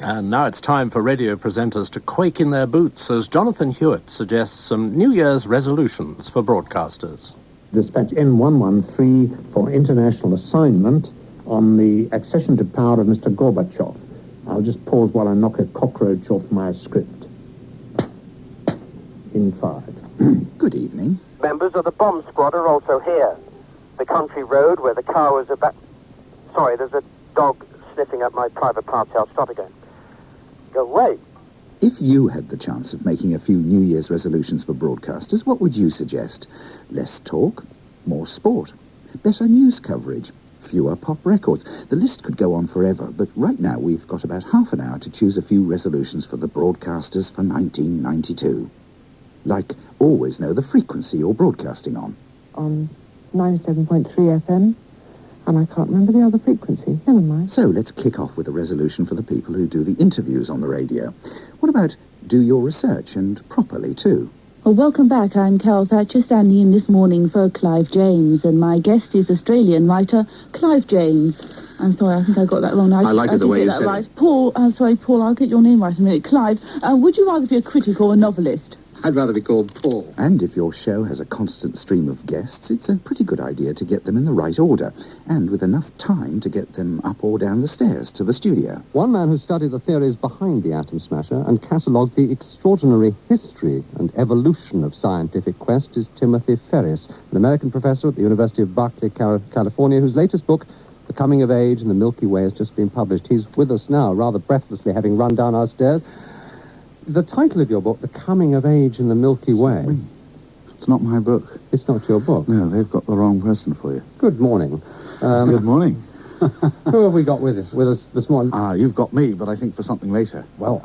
And now it's time for radio presenters to quake in their boots as Jonathan Hewat suggests some New Year's resolutions for broadcasters. Dispatch N113 for international assignment on the accession to power of Mr. Gorbachev. I'll just pause while I knock a cockroach off my script. In 5. Good evening. Members of the bomb squad are also here. The country road where the car was about... Sorry, there's a dog sniffing up my private parts. I'll start again. Go away. If you had the chance of making a few New Year's resolutions for broadcasters, what would you suggest? Less talk, more sport, better news coverage, fewer pop records. The list could go on forever, but right now we've got about half an hour to choose a few resolutions for the broadcasters for 1992. Like, always know the frequency you're broadcasting on. On 97.3 FM, and I can't remember the other frequency. Never mind. So let's kick off with a resolution for the people who do the interviews on the radio. What about do your research, and properly too? Well, welcome back. I'm Carol Thatcher, standing in this morning for Clive James, and my guest is Australian writer Clive James. I'm sorry, I think I got that wrong. I like it the way you said it. Right. Paul, Paul, I'll get your name right in a minute. Clive, would you rather be a critic or a novelist? I'd rather be called Paul. And if your show has a constant stream of guests, it's a pretty good idea to get them in the right order, and with enough time to get them up or down the stairs to the studio. One man who studied the theories behind the atom smasher and catalogued the extraordinary history and evolution of scientific quest is Timothy Ferris, an American professor at the University of Berkeley, California, whose latest book, The Coming of Age in the Milky Way, has just been published. He's with us now, rather breathlessly, having run down our stairs. The title of your book, The Coming of Age in the Milky Way. It's not my book. It's not your book? No, they've got the wrong person for you. Good morning. Good morning. Who have we got with us this morning? You've got me, but I think for something later. Well,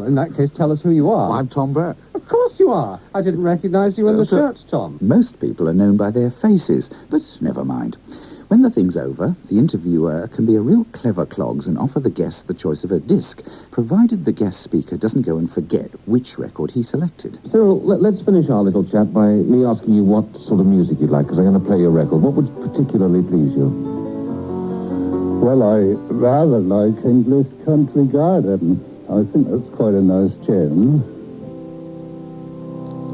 in that case, tell us who you are. Well, I'm Tom Burke. Of course you are. I didn't recognize you in the shirt, Tom. Most people are known by their faces, but never mind. When the thing's over, the interviewer can be a real clever clogs and offer the guest the choice of a disc, provided the guest speaker doesn't go and forget which record he selected. Cyril, let's finish our little chat by me asking you what sort of music you'd like, because I'm going to play your record. What would particularly please you? Well, I rather like English Country Garden. I think that's quite a nice tune.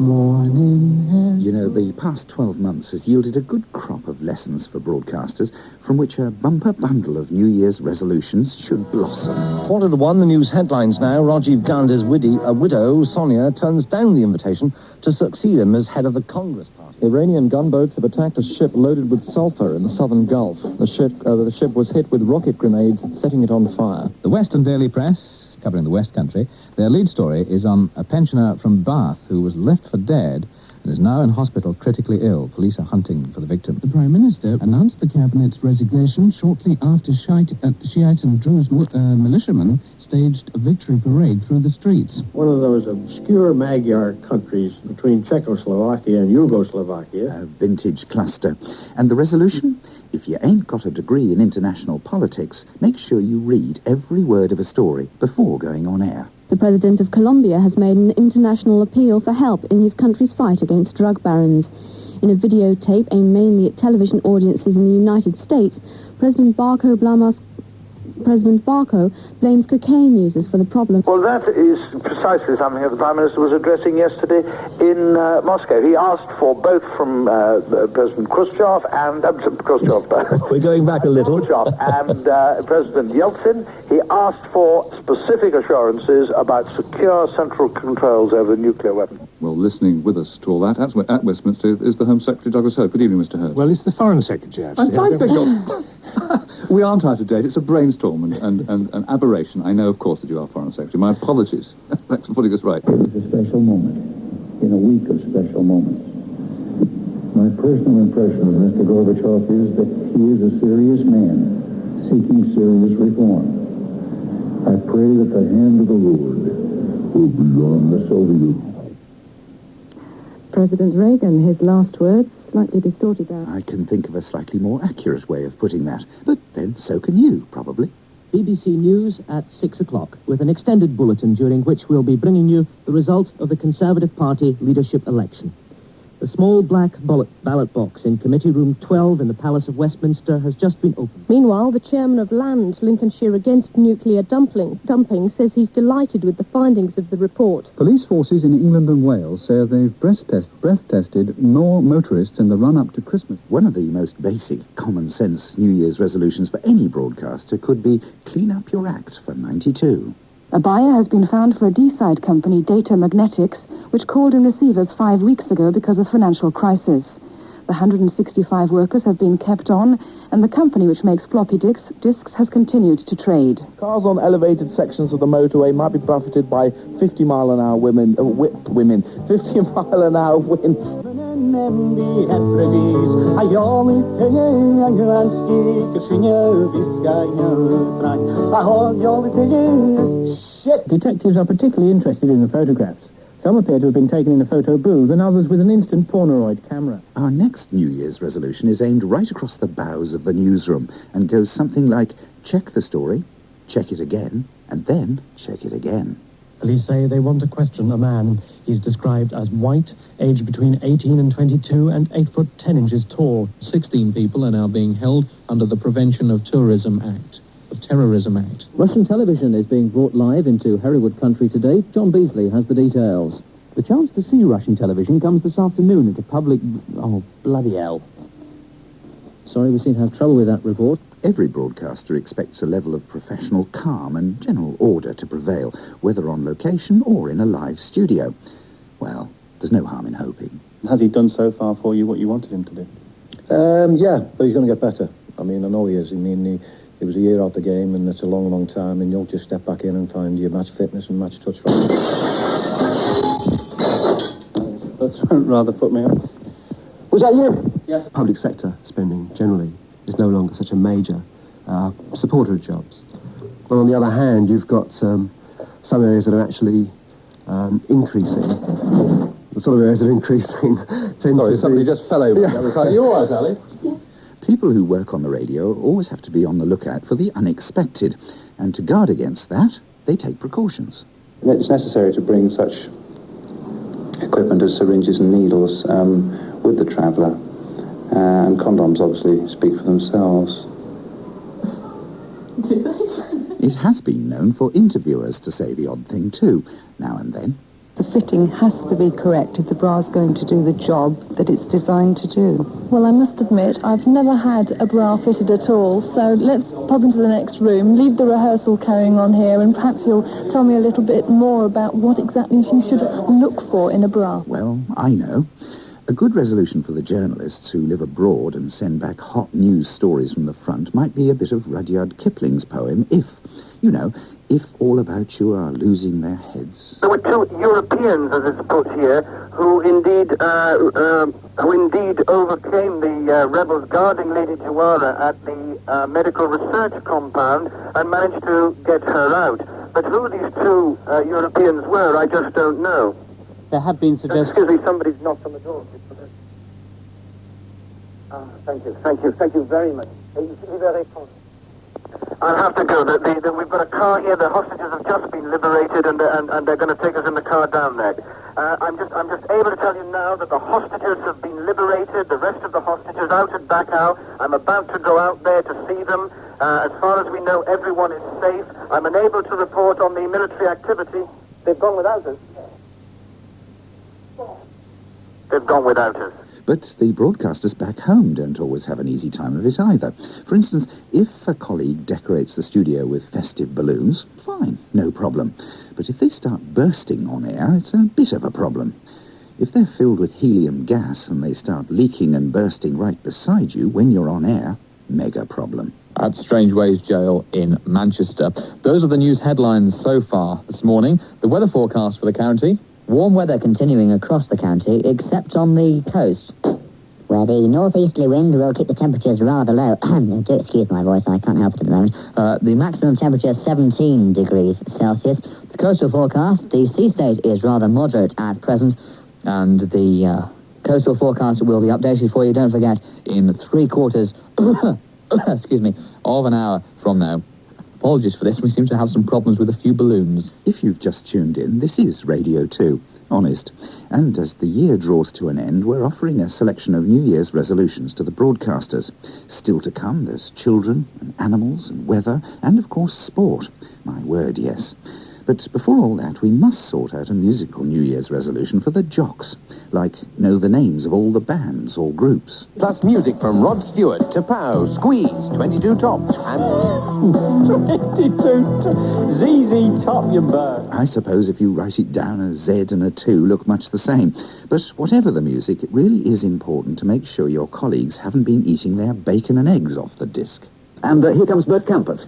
You know, the past 12 months has yielded a good crop of lessons for broadcasters, from which a bumper bundle of New Year's resolutions should blossom. 1:45, the news headlines now. Rajiv Gandhi's widow, Sonia, turns down the invitation to succeed him as head of the Congress Party. Iranian gunboats have attacked a ship loaded with sulfur in the southern Gulf. The ship was hit with rocket grenades, setting it on fire. The Western Daily Press, covering the West Country, their lead story is on a pensioner from Bath who was left for dead and is now in hospital critically ill. Police are hunting for the victim. The Prime Minister announced the Cabinet's resignation shortly after Shiite and Druze militiamen staged a victory parade through the streets. One of those obscure Magyar countries between Czechoslovakia and Yugoslovakia. A vintage cluster. And the resolution? If you ain't got a degree in international politics, make sure you read every word of a story before going on air. The President of Colombia has made an international appeal for help in his country's fight against drug barons. In a videotape aimed mainly at television audiences in the United States, President Barco blames cocaine users for the problem. Well, that is precisely something that the Prime Minister was addressing yesterday in Moscow. He asked for both from President Khrushchev and... We're going back a little. Khrushchev and President Yeltsin. He asked for specific assurances about secure central controls over the nuclear weapon. Well, listening with us to all that at Westminster is the Home Secretary, Douglas Hope. Good evening, Mr. Hurd. Well, it's the Foreign Secretary, actually. I beg your... We aren't out of date. It's a brainstorm and an aberration. I know, of course, that you are Foreign Secretary. My apologies. Thanks for putting this right. It was a special moment in a week of special moments. My personal impression of Mr. Gorbachev is that he is a serious man seeking serious reform. I pray that the hand of the Lord will be on the Soviet. President Reagan, his last words, slightly distorted that. I can think of a slightly more accurate way of putting that, but then so can you, probably. BBC News at 6 o'clock, with an extended bulletin during which we'll be bringing you the result of the Conservative Party leadership election. The small black ballot box in Committee Room 12 in the Palace of Westminster has just been opened. Meanwhile, the chairman of Land, Lincolnshire Against Nuclear Dumping, says he's delighted with the findings of the report. Police forces in England and Wales say they've breath tested more motorists in the run-up to Christmas. One of the most basic, common-sense New Year's resolutions for any broadcaster could be clean up your act for 92. A buyer has been found for a D-side company, Data Magnetics, which called in receivers 5 weeks ago because of financial crisis. The 165 workers have been kept on, and the company, which makes floppy disks, has continued to trade. Cars on elevated sections of the motorway might be buffeted by 50-mile-an-hour women, 50-mile-an-hour winds. Detectives are particularly interested in the photographs. Some appear to have been taken in a photo booth and others with an instant Polaroid camera. Our next New Year's resolution is aimed right across the bows of the newsroom and goes something like, check the story, check it again, and then check it again. Police say they want to question a man. He's described as white, aged between 18 and 22, and 8 foot 10 inches tall. 16 people are now being held under the Prevention of Terrorism Act. Russian television is being brought live into Hewat country today. John Beasley has the details. The chance to see Russian television comes this afternoon into public... Oh, bloody hell. Sorry, we seem to have trouble with that report. Every broadcaster expects a level of professional calm and general order to prevail, whether on location or in a live studio. Well, there's no harm in hoping. Has he done so far for you what you wanted him to do? Yeah, but he's going to get better. I mean, I know he is. I mean, it was a year out the game, and it's a long, long time, and you'll just step back in and find your match fitness and match touch. That's rather put me off. Was that you? Yeah. Public sector spending, generally, is no longer such a major supporter of jobs. But on the other hand, you've got some areas that are actually increasing. The sort of areas that are increasing tend to be... somebody just fell over. Yeah. That was like, you all right, Ali? People who work on the radio always have to be on the lookout for the unexpected, and to guard against that, they take precautions. It's necessary to bring such equipment as syringes and needles with the traveller, and condoms obviously speak for themselves. Do they? It has been known for interviewers to say the odd thing too, now and then. The fitting has to be correct if the bra's going to do the job that it's designed to do. Well, I must admit, I've never had a bra fitted at all, so let's pop into the next room, leave the rehearsal carrying on here, and perhaps you'll tell me a little bit more about what exactly you should look for in a bra. Well, I know. A good resolution for the journalists who live abroad and send back hot news stories from the front might be a bit of Rudyard Kipling's poem, If all about you are losing their heads. There were 2 Europeans, as it's put here, who indeed overcame the rebels guarding Lady Juara at the medical research compound and managed to get her out. But who these 2 Europeans were, I just don't know. There have been suggestions... Excuse me, somebody's knocked on the door. Thank you very much. I'll have to go. We've got a car here. The hostages have just been liberated, and they're going to take us in the car down there. I'm just able to tell you now that the hostages have been liberated. The rest of the hostages out at Dachau. I'm about to go out there to see them. As far as we know, everyone is safe. I'm unable to report on the military activity. They've gone without us. They've gone without us. But the broadcasters back home don't always have an easy time of it either. For instance, if a colleague decorates the studio with festive balloons, fine, no problem. But if they start bursting on air, it's a bit of a problem. If they're filled with helium gas and they start leaking and bursting right beside you when you're on air, mega problem. At Strangeways Jail in Manchester. Those are the news headlines so far this morning. The weather forecast for the county. Warm weather continuing across the county, except on the coast, where the northeasterly wind will keep the temperatures rather low. Do excuse my voice, I can't help it at the moment. The maximum temperature 17 degrees Celsius. The coastal forecast, the sea state is rather moderate at present, and the coastal forecast will be updated for you, don't forget, in 3/4 excuse me, of an hour from now. Apologies for this, we seem to have some problems with a few balloons. If you've just tuned in, this is Radio 2. honest. And as the year draws to an end, we're offering a selection of New Year's resolutions to the broadcasters. Still to come, there's children and animals and weather and, of course, sport. My word, yes. But before all that, we must sort out a musical New Year's resolution for the jocks, like know the names of all the bands or groups. Plus music from Rod Stewart to Pow, Squeeze, 22 Tops, and 22 ZZ Top, you bird. I suppose if you write it down, a Z and a 2 look much the same. But whatever the music, it really is important to make sure your colleagues haven't been eating their bacon and eggs off the disc. And here comes Bert Kampert.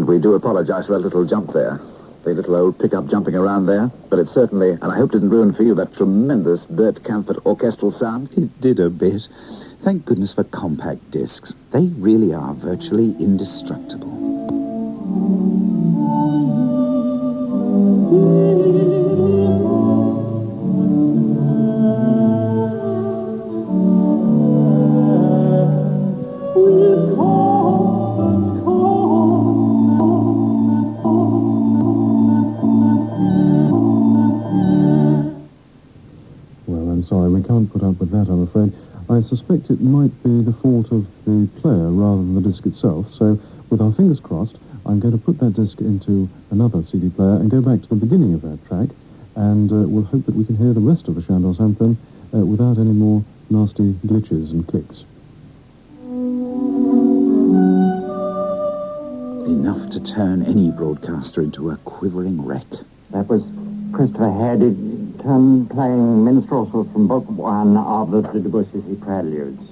We do apologise for that little jump there. The little old pickup jumping around there. But it certainly, and I hope didn't ruin for you, that tremendous Bert Kampert orchestral sound. It did a bit. Thank goodness for compact discs. They really are virtually indestructible. Sorry, we can't put up with that, I'm afraid. I suspect it might be the fault of the player rather than the disc itself, so with our fingers crossed, I'm going to put that disc into another CD player and go back to the beginning of that track, and we'll hope that we can hear the rest of the Chandos anthem without any more nasty glitches and clicks. Enough to turn any broadcaster into a quivering wreck. That was Christopher Haddington playing minstrelsy from Book 1 of the Debussy Preludes.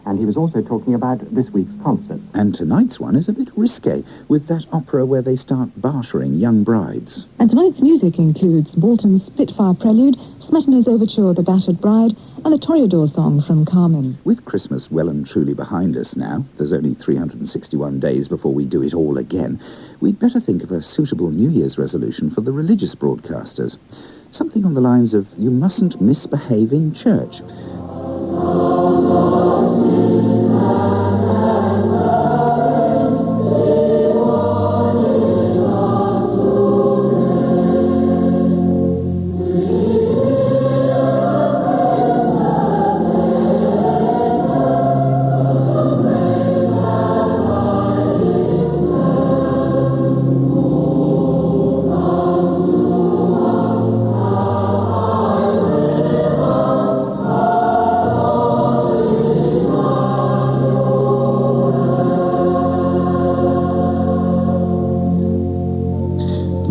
And he was also talking about this week's concerts. And tonight's one is a bit risque, with that opera where they start bartering young brides. And tonight's music includes Walton's Spitfire Prelude, Smetana's Overture, The Battered Bride, and the Toreador song from Carmen. With Christmas well and truly behind us now, there's only 361 days before we do it all again, we'd better think of a suitable New Year's resolution for the religious broadcasters. Something on the lines of, you mustn't misbehave in church.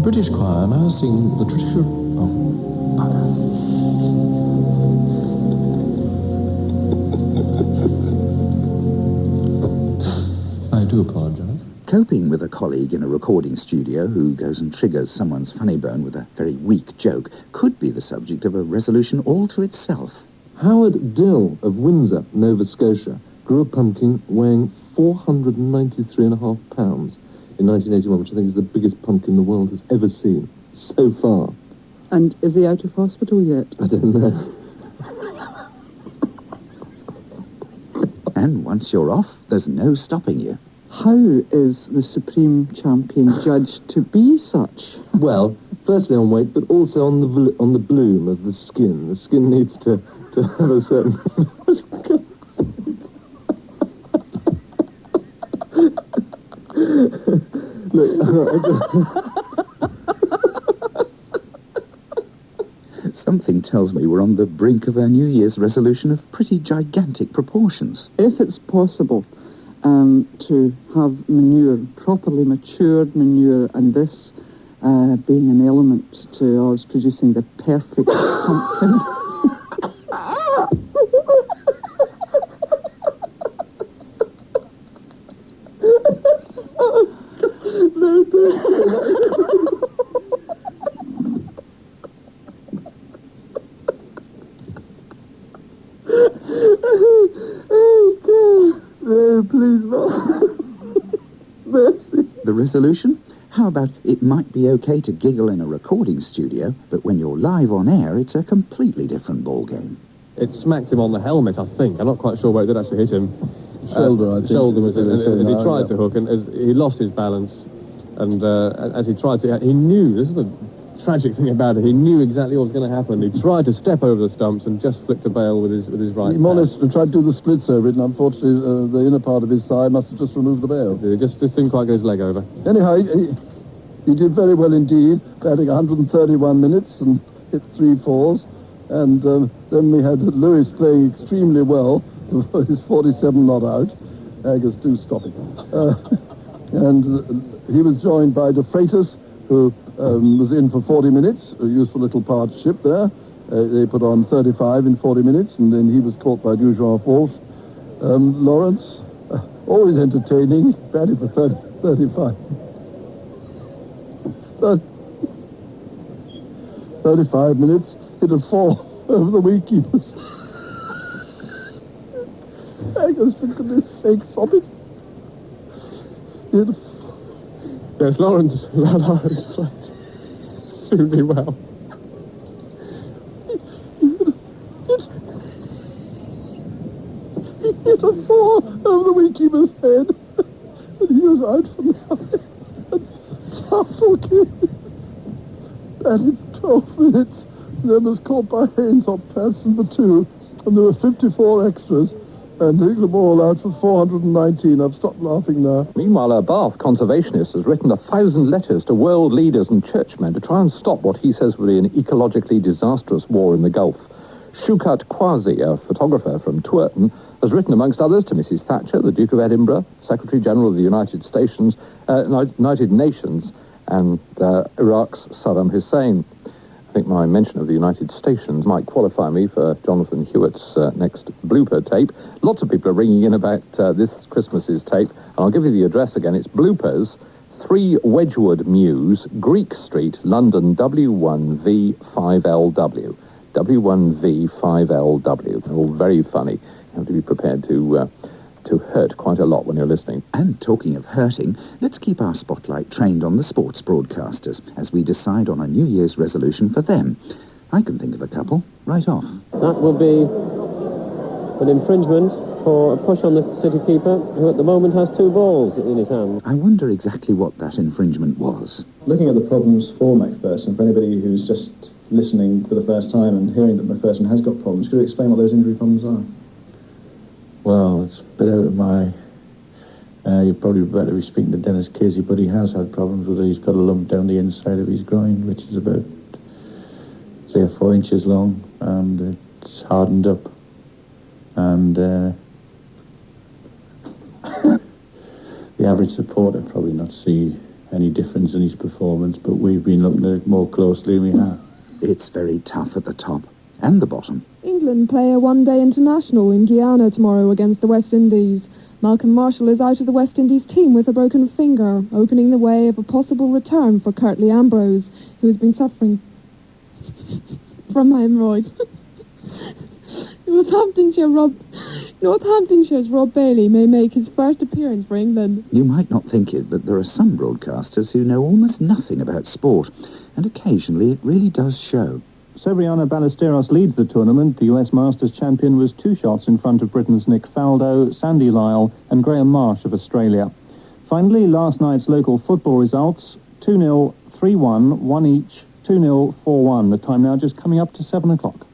British choir now sing the traditional... I do apologise. Coping with a colleague in a recording studio who goes and triggers someone's funny bone with a very weak joke could be the subject of a resolution all to itself. Howard Dill of Windsor, Nova Scotia, grew a pumpkin weighing 493.5 pounds in 1981, which I think is the biggest pumpkin the world has ever seen so far. And is he out of hospital yet? I don't know. And once you're off, there's no stopping you. How is the Supreme Champion judged to be such? Well, firstly on weight, but also on the bloom of the skin. The skin needs to have a certain... Something tells me we're on the brink of a New Year's resolution of pretty gigantic proportions. If it's possible to have manure, properly matured manure, and this being an element to us producing the perfect pumpkin. Please, Mercy. The resolution? How about it might be okay to giggle in a recording studio, but when you're live on air, it's a completely different ballgame. It smacked him on the helmet, I think. I'm not quite sure where it did actually hit him. Shoulder, I think. Shoulder was it. As he tried yeah. to hook, and as he lost his balance, and as he tried to, he knew, this is the tragic thing about it, he knew exactly what was going to happen. He tried to step over the stumps and just flicked a bail with his right He more or less tried to do the splits over it, and unfortunately the inner part of his thigh must have just removed the bail. He just didn't quite get his leg over. Anyhow, he did very well indeed, batting 131 minutes and hit 3 fours. And then we had Lewis playing extremely well for his 47 not out. Agus, do stop it. And he was joined by De Freitas, who was in for 40 minutes, a useful little partnership there. They put on 35 in 40 minutes, and then he was caught by Dujon Wolf. Lawrence, always entertaining, batting for 35. 35 minutes, hit a 4 over the wicketkeepers. Agus, for goodness sake, stop it. Yes, Lawrence played extremely well. He hit a 4 over the wicketkeeper's head, and he was out for now. And Taffel came, batted 12 minutes, and then was caught by Haynes on Patson for 2, and there were 54 extras. And England all out for 419. I've stopped laughing now. Meanwhile, a Bath conservationist has written 1,000 letters to world leaders and churchmen to try and stop what he says will be an ecologically disastrous war in the Gulf. Shukat Kwazi, a photographer from Twerton, has written, amongst others, to Mrs. Thatcher, the Duke of Edinburgh, Secretary-General of the United Nations, and Iraq's Saddam Hussein. I think my mention of the United Stations might qualify me for Jonathan Hewat's next blooper tape. Lots of people are ringing in about this Christmas's tape, and I'll give you the address again. It's Bloopers, 3 Wedgwood Mews, Greek Street, London, W1V5LW. W1V5LW. They're all very funny. You have to be prepared to hurt quite a lot when you're listening. And talking of hurting, let's keep our spotlight trained on the sports broadcasters as we decide on a New Year's resolution for them. I can think of a couple right off. That will be an infringement for a push on the city keeper, who at the moment has 2 balls in his hands. I wonder exactly what that infringement was. Looking at the problems for Macpherson, for anybody who's just listening for the first time and hearing that Macpherson has got problems, could you explain what those injury problems are? Well, it's a bit out of my... you're probably better be speaking to Dennis Casey, but he has had problems with it. He's got a lump down the inside of his groin, which is about 3 or 4 inches long, and it's hardened up. And the average supporter probably not see any difference in his performance, but we've been looking at it more closely than we have. It's very tough at the top and the bottom. England play a one-day international in Guyana tomorrow against the West Indies. Malcolm Marshall is out of the West Indies team with a broken finger, opening the way of a possible return for Curtly Ambrose, who has been suffering from hemorrhoids. Northamptonshire's Rob Bailey may make his first appearance for England. You might not think it, but there are some broadcasters who know almost nothing about sport, and occasionally it really does show. Severiano Ballesteros leads the tournament. The US Masters champion was 2 shots in front of Britain's Nick Faldo, Sandy Lyle and Graham Marsh of Australia. Finally, last night's local football results: 2-0, 3-1, 1 each, 2-0, 4-1. The time now just coming up to 7 o'clock.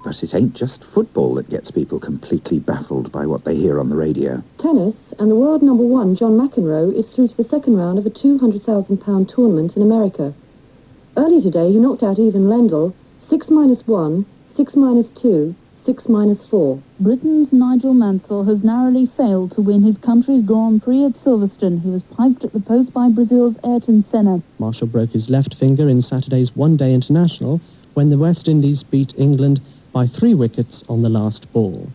But it ain't just football that gets people completely baffled by what they hear on the radio. Tennis, and the world number 1, John McEnroe, is through to the second round of a £200,000 tournament in America. Earlier today, he knocked out Ivan Lendl, 6-1, 6-2, 6-4. Britain's Nigel Mansell has narrowly failed to win his country's Grand Prix at Silverstone. He was piped at the post by Brazil's Ayrton Senna. Marshall broke his left finger in Saturday's one-day international when the West Indies beat England by 3 wickets on the last ball.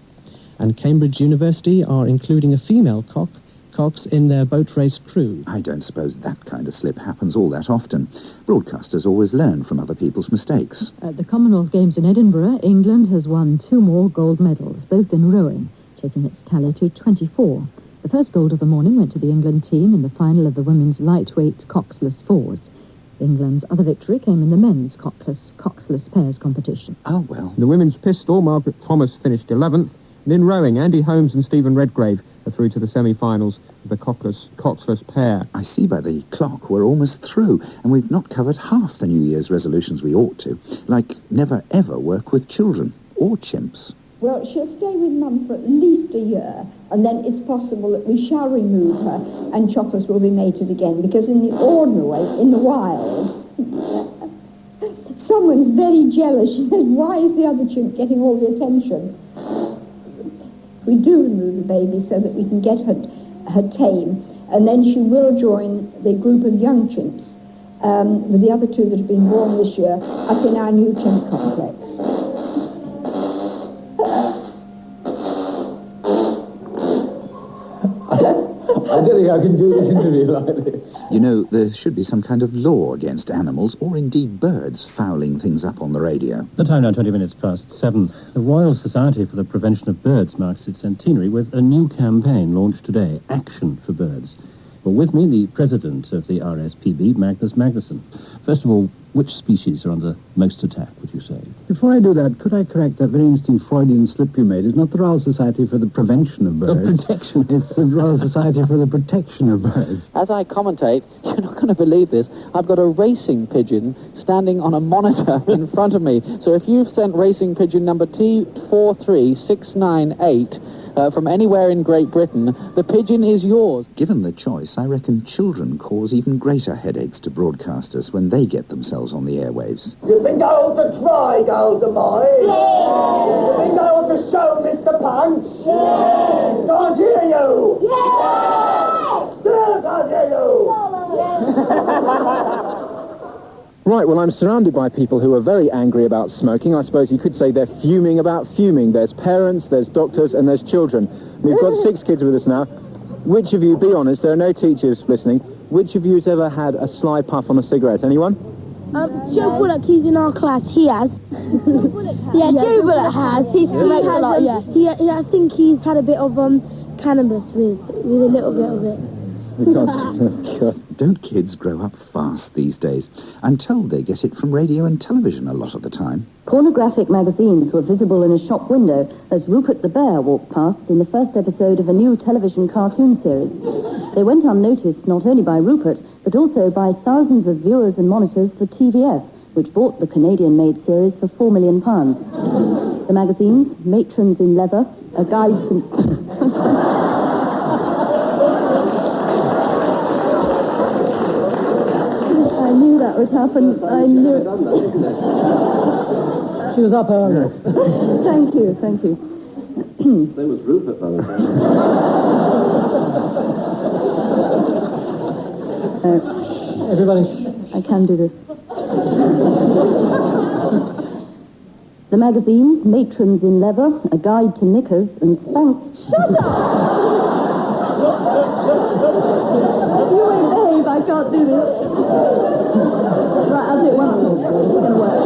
And Cambridge University are including a female cock Cox in their boat race crew. I don't suppose that kind of slip happens all that often. Broadcasters always learn from other people's mistakes. At the Commonwealth Games in Edinburgh, England has won 2 more gold medals, both in rowing, taking its tally to 24. The first gold of the morning went to the England team in the final of the women's lightweight coxless fours. England's other victory came in the men's coxless pairs competition. Oh, well. The women's pistol, Margaret Thomas finished 11th. And in rowing, Andy Holmes and Stephen Redgrave are through to the semi-finals of the coxless pair. I see by the clock we're almost through, and we've not covered half the New Year's resolutions we ought to, like never ever work with children or chimps. Well, she'll stay with Mum for at least a year, and then it's possible that we shall remove her and choppers will be mated again, because in the ordinary way, in the wild, someone's very jealous. She says, why is the other chimp getting all the attention? We do remove the baby so that we can get her tame, and then she will join the group of young chimps with the other 2 that have been born this year up in our new chimp complex. I don't think I can do this interview like this. You know, there should be some kind of law against animals, or indeed birds, fouling things up on the radio. The time now, 20 minutes past 7. The Royal Society for the Prevention of Birds marks its centenary with a new campaign launched today, Action for Birds. Well, with me, the president of the RSPB, Magnus Magnusson. First of all, which species are under most attack, would you say? Before I do that, could I correct that very interesting Freudian slip you made? It's not the Royal Society for the Prevention of Birds. The protection. It's the Royal Society for the Protection of Birds. As I commentate, you're not going to believe this, I've got a racing pigeon standing on a monitor in front of me. So if you've sent racing pigeon number T43698 from anywhere in Great Britain, the pigeon is yours. Given the choice, I reckon children cause even greater headaches to broadcasters when they get themselves on the airwaves. You think I ought to try, girls of mine? Yeah! You think I ought to show Mr. Punch? Yeah! Can't hear you! Yeah! Still can't hear you! Right, well, I'm surrounded by people who are very angry about smoking. I suppose you could say they're fuming about fuming. There's parents, there's doctors, and there's children. We've got 6 kids with us now. Which of you, be honest, there are no teachers listening, which of you has ever had a sly puff on a cigarette? Anyone? Joe Bullock, he's in our class, he has. Yeah, Joe Bullock has. He smokes a lot, yeah. I think he's had a bit of cannabis with a little bit of it. Don't kids grow up fast these days? I'm told they get it from radio and television a lot of the time. Pornographic magazines were visible in a shop window as Rupert the Bear walked past in the first episode of a new television cartoon series. They went unnoticed not only by Rupert, but also by thousands of viewers and monitors for TVS, which bought the Canadian-made series for £4 million. The magazines, Matrons in Leather, A Guide to... I knew that would happen. I knew it. She was up early. Thank you, thank you. Same as Rupert, by the Everybody, I can do this. The magazines, Matrons in Leather, A Guide to Knickers, and Spank... Shut up! You won't behave, I can't do this. Right, I'll do it once more. It's going to work.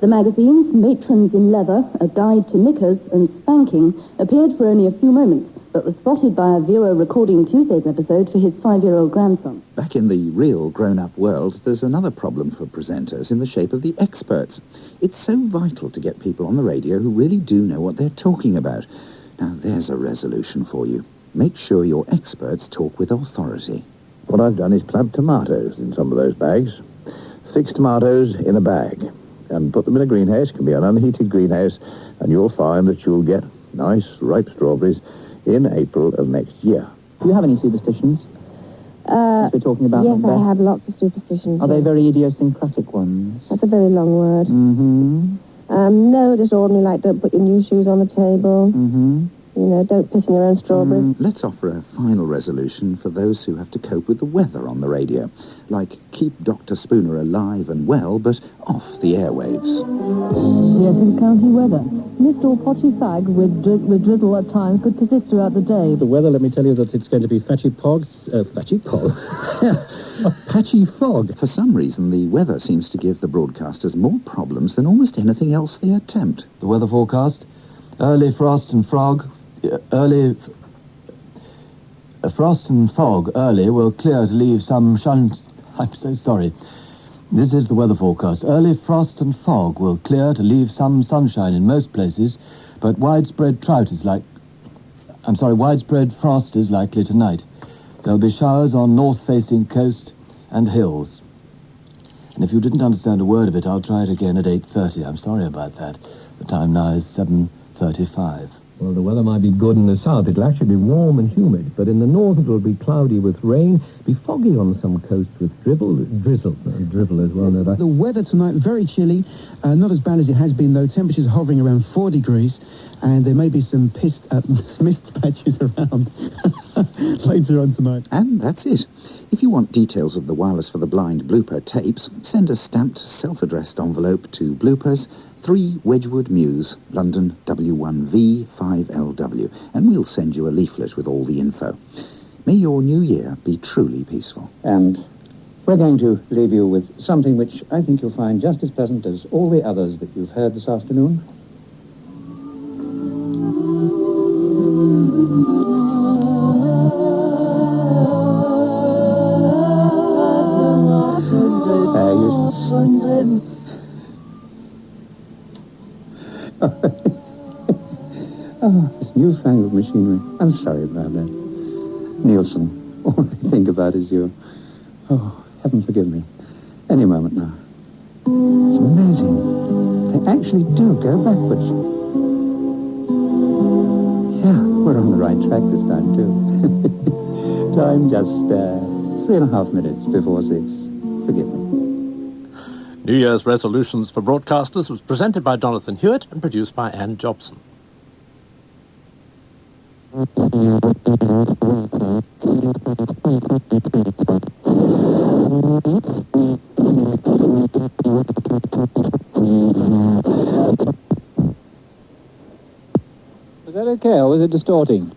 The magazines, Matrons in Leather, A Guide to Knickers, and Spanking, appeared for only a few moments, but was spotted by a viewer recording Tuesday's episode for his 5-year-old grandson. Back in the real grown-up world, there's another problem for presenters in the shape of the experts. It's so vital to get people on the radio who really do know what they're talking about. Now, there's a resolution for you. Make sure your experts talk with authority. What I've done is plant tomatoes in some of those bags. 6 tomatoes in a bag. And put them in a greenhouse, can be an unheated greenhouse, and you'll find that you'll get nice, ripe strawberries in April of next year. Do you have any superstitions? As we're talking about yes, them, I have lots of superstitions. Are they very idiosyncratic ones? That's a very long word. Mm-hmm. No, just ordinary, like don't put your new shoes on the table. Mm-hmm. You know, don't piss in your own strawberries. Let's offer a final resolution for those who have to cope with the weather on the radio. Like, keep Dr. Spooner alive and well, but off the airwaves. The Essex County weather. mist or potty fag with drizzle at times could persist throughout the day. The weather, let me tell you that it's going to be patchy fog. Patchy fog. For some reason, the weather seems to give the broadcasters more problems than almost anything else they attempt. The weather forecast: early frost and fog. Frost and fog early will clear to leave some sun. I'm so sorry. This is the weather forecast. Early frost and fog will clear to leave some sunshine in most places, but widespread frost is likely tonight. There'll be showers on north-facing coast and hills. And if you didn't understand a word of it, I'll try it again at 8:30. I'm sorry about that. The time now is 7:35. Well, the weather might be good in the south. It'll actually be warm and humid, but in the north it'll be cloudy with rain, be foggy on some coasts with drizzle as well, no doubt. The weather tonight, very chilly, not as bad as it has been, though. Temperatures hovering around 4 degrees, and there may be some mist patches around later on tonight. And that's it. If you want details of the Wireless for the Blind blooper tapes, send a stamped, self-addressed envelope to Bloopers, 3 Wedgwood Mews, London W1V 5LW, and we'll send you a leaflet with all the info. May your new year be truly peaceful. And we're going to leave you with something which I think you'll find just as pleasant as all the others that you've heard this afternoon. Oh, this newfangled machinery. I'm sorry about that. Nielsen, all I think about is you. Oh, heaven forgive me. Any moment now. It's amazing. They actually do go backwards. Yeah, we're on the right track this time, too. Time just 3.5 minutes before 6. Forgive me. New Year's Resolutions for Broadcasters was presented by Jonathan Hewat and produced by Anne Jobson. Was that okay, or was it distorting?